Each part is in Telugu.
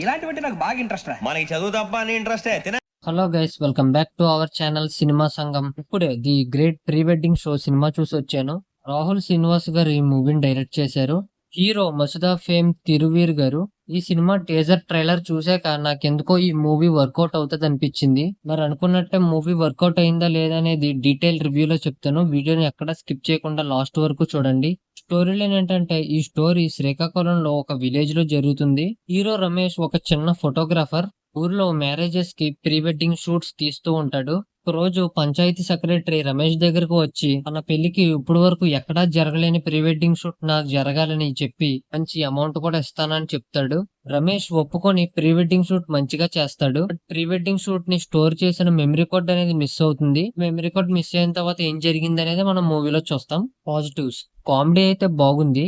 ఇలాంటివంటే నాకు బాగా ఇంట్రెస్ట్ రా. మనకి చదువు తప్ప అని ఇంట్రెస్టే తిన. Hello guys, welcome back to our channel cinema సంఘం. ఇప్పుడే the great pre wedding show cinema చూసి వచ్చాను. రాహుల్ శ్రీనివాస్ గారు ఈ మూవీని డైరెక్ట్ చేశారు. హీరో మసుదా ఫేమ్ తిరువీర్ గారు. ఈ సినిమా టీజర్ ట్రైలర్ చూసాక నాకెందుకో ఈ మూవీ వర్కౌట్ అవుతుంది అనిపించింది. మరి అనుకున్నట్టే మూవీ వర్కౌట్ అయిందా లేదా అనేది డీటెయిల్ రివ్యూలో చెప్తాను. వీడియోని ఎక్కడ స్కిప్ చేయకుండా లాస్ట్ వరకు చూడండి. స్టోరీ లైన్ ఏంటంటే, ఈ స్టోరీ శ్రీకాకుళంలో ఒక విలేజ్ లో జరుగుతుంది. హీరో రమేష్ ఒక చిన్న ఫోటోగ్రాఫర్. ఊర్లో మ్యారేజెస్ కి ప్రీ వెడ్డింగ్ షూట్స్ తీస్తూ ఉంటాడు. ఒక రోజు పంచాయతీ సెక్రటరీ రమేష్ దగ్గరకు వచ్చి తన పెళ్లికి ఇప్పుడు వరకు ఎక్కడా జరగలేని ప్రీ వెడ్డింగ్ షూట్ నాకు జరగాలని చెప్పి మంచి అమౌంట్ కూడా ఇస్తానని చెప్తాడు. రమేష్ ఒప్పుకొని ప్రీ వెడ్డింగ్ షూట్ మంచిగా చేస్తాడు. ప్రీ వెడ్డింగ్ షూట్ ని స్టోర్ చేసిన మెమరీ కార్డ్ అనేది మిస్ అవుతుంది. మెమరీ కార్డ్ మిస్ అయిన తర్వాత ఏం జరిగింది అనేది మనం మూవీలో చూస్తాం. పాజిటివ్స్: కామెడీ అయితే బాగుంది.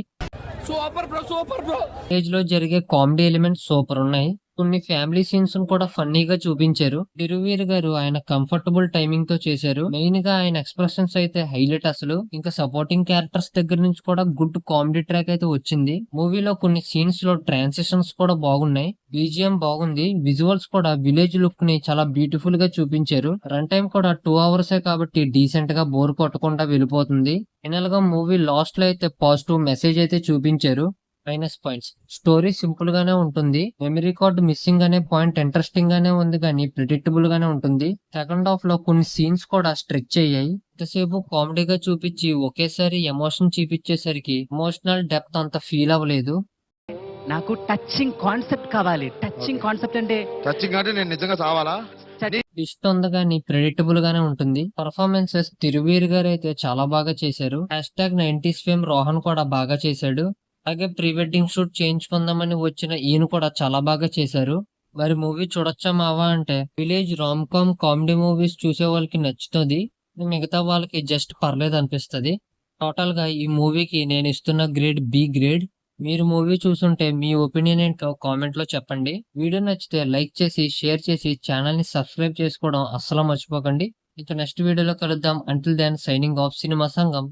స్టేజ్ లో జరిగే కామెడీ ఎలిమెంట్స్ సూపర్ ఉన్నాయి. కొన్ని ఫ్యామిలీ సీన్స్ కూడా ఫన్నీగా చూపించారు. తిరువీర్ గారు ఆయన కంఫర్టబుల్ టైమింగ్ తో చేశారు. మెయిన్ గా ఆయన ఎక్స్ప్రెషన్స్ అయితే హైలైట్ అసలు. ఇంకా సపోర్టింగ్ క్యారెక్టర్స్ దగ్గర నుంచి కూడా గుడ్ కామెడీ ట్రాక్ అయితే వచ్చింది. మూవీలో కొన్ని సీన్స్ లో ట్రాన్సిషన్స్ కూడా బాగున్నాయి. బీజిఎం బాగుంది. విజువల్స్ కూడా విలేజ్ లుక్ ని చాలా బ్యూటిఫుల్ గా చూపించారు. రన్ టైం కూడా 2 hours కాబట్టి డీసెంట్ గా బోర్ కొట్టకుండా వెళ్ళిపోతుంది. ఫైనల్ గా మూవీ లాస్ట్ లో అయితే పాజిటివ్ మెసేజ్ అయితే చూపించారు. మైనస్ పాయింట్స్: స్టోరీ సింపుల్ గానే ఉంటుంది. మెమరీ కార్డ్ మిస్సింగ్ అనే పాయింట్ ఇంట్రెస్టింగ్ గానే ఉంది కానీ ప్రిడిక్టబుల్ గానే ఉంటుంది. సెకండ్ హాఫ్ లో కొన్ని సీన్స్ కూడా స్ట్రెచ్ అయ్యాయి. ఇంతసేపు కామెడీగా చూపించి ఒకేసారి ఎమోషన్ చూపించేసరికి ఎమోషనల్ డెప్త్ అంత ఫీల్ అవ్వలేదు. నాకు టచింగ్ కాన్సెప్ట్ కావాలి. టచింగ్ కాన్సెప్ట్ అంటే టచింగ్ అంటే నేను నిజంగా చావాలా? ట్విస్ట్ ఉంది కానీ ప్రెడిక్టబుల్ గానే ఉంటుంది. పర్ఫార్మెన్సెస్: తిరువీర్ గారు అయితే చాలా బాగా చేశారు. #90s ఫేమ్ రోహన్ కూడా బాగా చేశాడు. అలాగే ప్రీ వెడ్డింగ్ షూట్ చేయించుకుందామని వచ్చిన ఈయన కూడా చాలా బాగా చేశారు. మరి మూవీ చూడొచ్చా మావా అంటే, village rom com comedy movies చూసే వాళ్ళకి నచ్చుతుంది. మిగతా వాళ్ళకి జస్ట్ పర్లేదు అనిపిస్తుంది. టోటల్ గా ఈ మూవీకి నేను ఇస్తున్న గ్రేడ్ బి గ్రేడ్. మీరు మూవీ చూసుంటే మీ ఒపీనియన్ ఏంటో కామెంట్ లో చెప్పండి. వీడియో నచ్చితే లైక్ చేసి షేర్ చేసి ఛానల్ ని సబ్స్క్రైబ్ చేసుకోవడం అస్సలు మర్చిపోకండి. ఇక నెక్స్ట్ వీడియోలో కలుద్దాం. Until then signing off Cinema సంఘం.